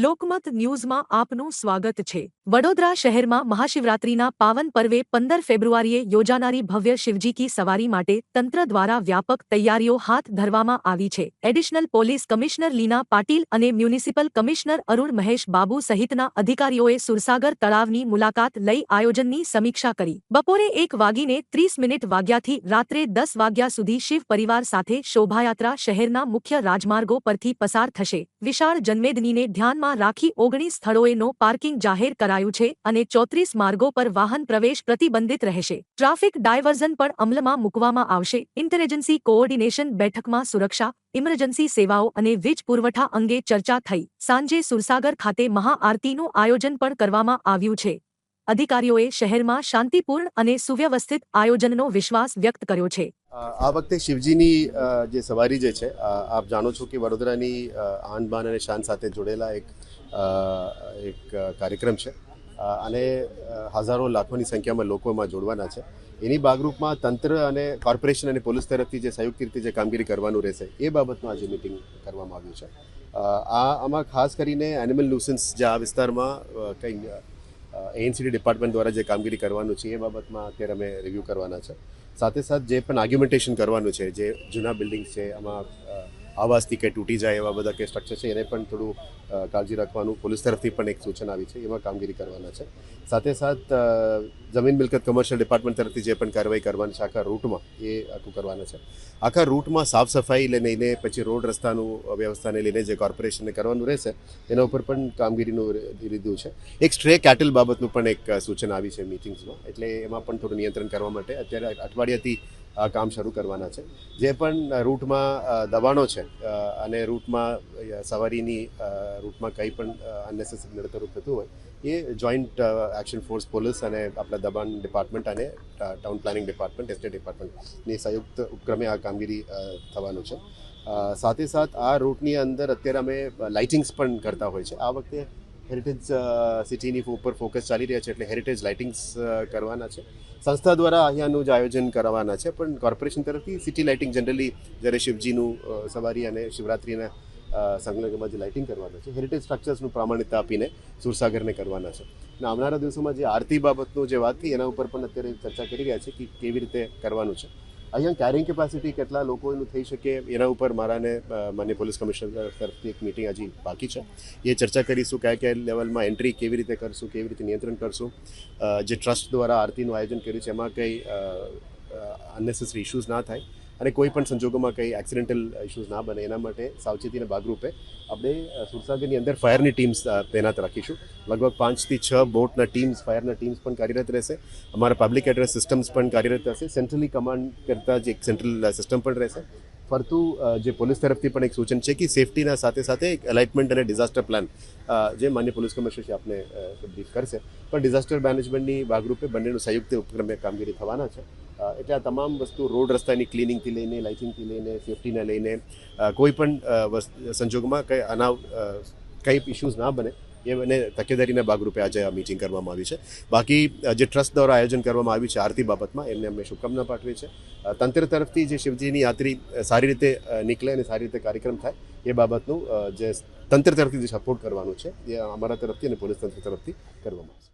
લોકમત ન્યૂઝમાં આપનું સ્વાગત છે। વડોદરા શહેરમાં મહાશિવરાત્રિના પાવન પર્વે 15 ફેબ્રુઆરીએ યોજાનારી ભવ્ય શિવજી કી સવારી માટે તંત્ર દ્વારા વ્યાપક તૈયારીઓ હાથ ધરવામાં આવી છે। એડિશનલ પોલીસ કમિશનર લીના પાટીલ અને મ્યુનિસિપલ કમિશનર અરુણ મહેશ બાબુ સહિતના અધિકારીઓએ સુરસાગર તળાવની મુલાકાત લઈ આયોજનની સમીક્ષા કરી। બપોરે 1:30 વાગ્યાથી રાત્રે 10 વાગ્યા સુધી શિવ પરિવાર સાથે શોભાયાત્રા શહેરના મુખ્ય રાજમાર્ગો પરથી પસાર થશે। વિશાળ જનમેદનીને ધ્યાનમાં રાખી 19 સ્થળોએ નો પાર્કિંગ જાહેર કરાયું છે અને 34 માર્ગો પર વાહન પ્રવેશ પ્રતિબંધિત રહેશે। ટ્રાફિક ડાયવર્ઝન પણ અમલમાં મૂકવામાં આવશે। ઇન્ટેલિજન્સી કોઓર્ડિનેશન બેઠકમાં સુરક્ષા, ઇમરજન્સી સેવાઓ અને વીજ પુરવઠા અંગે ચર્ચા થઈ। સાંજે સુરસાગર ખાતે મહાઆરતીનું આયોજન પણ કરવામાં આવ્યું છે। અધિકારીઓએ શહેરમાં શાંતિપૂર્ણ અને સુવ્યવસ્થિત આયોજનનો વિશ્વાસ વ્યક્ત કર્યો છે। આ વખતે શિવજીની જે સવારી જે છે આપ જાણો છો કે વડોદરાની આન બાન અને શાન સાથે જોડેલા એક કાર્યક્રમ છે અને હજારો લાખોની સંખ્યામાં લોકોમાં જોડવાના છે। એની ભાગરૂપમાં તંત્ર અને કોર્પોરેશન અને પોલીસ તરફથી જે સંયુક્ત રીતે જે કામગીરી કરવાનું રહેશે એ બાબતનું આજે મિટિંગ કરવામાં આવ્યું છે। આમાં ખાસ કરીને એનિમલ ન્યુસન્સ જે આ વિસ્તારમાં કંઈ એનસીડી ડિપાર્ટમેન્ટ દ્વારા જે કામગીરી કરવાનું છે એ બાબતમાં અત્યારે અમે રિવ્યૂ કરવાના છે। સાથે સાથ જે પણ આર્ગ્યુમેન્ટેશન કરવાનું છે, જે જૂના બિલ્ડિંગ્સ છે આમાં આવાસથી કંઈ તૂટી જાય એવા બધા કંઈ સ્ટ્રક્ચર છે એને પણ થોડું કાળજી રાખવાનું પોલીસ તરફથી પણ એક સૂચન આવી છે, એમાં કામગીરી કરવાના છે। સાથે સાથ જમીન મિલકત કમર્શિયલ ડિપાર્ટમેન્ટ તરફથી જે પણ કાર્યવાહી કરવાની છે આખા રૂટમાં એ આખું કરવાના છે। આખા રૂટમાં સાફ સફાઈ લઈને પછી રોડ રસ્તાનું વ્યવસ્થાને લઈને જે કોર્પોરેશનને કરવાનું રહેશે એના ઉપર પણ કામગીરીનું લીધું છે। એક સ્ટ્રે કેટલ બાબતનું પણ એક સૂચન આવી છે મિટિંગ્સમાં, એટલે એમાં પણ થોડું નિયંત્રણ કરવા માટે અત્યારે અઠવાડિયાથી આ કામ શરૂ કરવાના છે। જે પણ રૂટમાં દબાણો છે અને રૂટમાં સવારીની રૂટમાં કંઈ પણ અનનેસેસરી નડતરૂપ થતું હોય એ જોઈન્ટ એક્શન ફોર્સ પોલીસ અને આપણા દબાણ ડિપાર્ટમેન્ટ અને ટાઉન પ્લાનિંગ ડિપાર્ટમેન્ટ, એસ્ટેટ ડિપાર્ટમેન્ટની સંયુક્ત ઉપક્રમે આ કામગીરી થવાનું છે। સાથે સાથ આ રૂટની અંદર અત્યારે અમે લાઇટિંગ્સ પણ કરતા હોય છે। આ વખતે હેરિટેજ સિટીની ઉપર ફોકસ ચાલી રહ્યા છે, એટલે હેરિટેજ લાઇટિંગ્સ કરવાના છે। સંસ્થા દ્વારા અહીંયાનું જ આયોજન કરવાના છે, પણ કોર્પોરેશન તરફથી સિટી લાઇટિંગ જનરલી જ્યારે શિવજીનું સવારી અને શિવરાત્રિના સંલગ્નમાં જે લાઇટિંગ કરવાના છે હેરિટેજ સ્ટ્રક્ચર્સનું પ્રામાણિકતા આપીને સુરસાગરને કરવાના છે। અને આવનારા દિવસોમાં જે આરતી બાબતનું જે વાત થઈ એના ઉપર પણ અત્યારે ચર્ચા કરી રહ્યા છે કે કેવી રીતે કરવાનું છે। અહીંયા કેરિંગ કેપેસિટી કેટલા લોકોનું થઈ શકે એના ઉપર મારાને માન્ય પોલીસ કમિશનર તરફથી એક મિટિંગ હજી બાકી છે, એ ચર્ચા કરીશું। કયા લેવલમાં એન્ટ્રી કેવી રીતે કરશું, કેવી રીતે નિયંત્રણ કરશું। જે ટ્રસ્ટ દ્વારા આરતીનું આયોજન કર્યું છે એમાં કંઈ અનનેસેસરી ઇશ્યુઝ ના થાય અને કોઈ પણ સંજોગોમાં કંઈ એક્સિડેન્ટલ ઇશ્યુઝ ના બને એના માટે સાવચેતીના ભાગરૂપે આપણે સુરસાગરની અંદર ફાયરની ટીમ્સ તૈનાત રાખીશું। લગભગ 5 થી 6 બોટના ટીમ્સ, ફાયરના ટીમ્સ પણ કાર્યરત રહેશે। અમારા પબ્લિક એડ્રેસ સિસ્ટમ્સ પણ કાર્યરત રહેશે। સેન્ટ્રલી કમાન્ડ કરતાં જે એક સેન્ટ્રલ સિસ્ટમ પણ રહેશે। ફરતું જે પોલીસ તરફથી પણ એક સૂચન છે કે સેફટીના સાથે સાથે એક એલાઇટમેન્ટ અને ડિઝાસ્ટર પ્લાન જે માન્ય પોલીસ કમિશનર આપને બ્રીફ કરશે, પણ ડિઝાસ્ટર મેનેજમેન્ટની ભાગરૂપે બંનેનું સંયુક્ત ઉપક્રમે કામગીરી થવાના છે। એટલે આ તમામ વસ્તુ રોડ રસ્તાની ક્લિનિંગથી લઈને, લાઇટિંગથી લઈને, સેફટીને લઈને કોઈ પણ સંજોગમાં કંઈ ઇશ્યુઝ ના બને એ મને તકેદારીના ભાગરૂપે આજે આ મિટિંગ કરવામાં આવી છે। બાકી જે ટ્રસ્ટ દ્વારા આયોજન કરવામાં આવ્યું છે આરતી બાબતમાં એમને અમે શુભકામના પાઠવી છે। તંત્ર તરફથી જે શિવજીની યાત્રી સારી રીતે નીકળે અને સારી રીતે કાર્યક્રમ થાય એ બાબતનું જે તંત્ર તરફથી જે સપોર્ટ કરવાનું છે એ અમારા તરફથી અને પોલીસ તંત્ર તરફથી કરવામાં આવશે।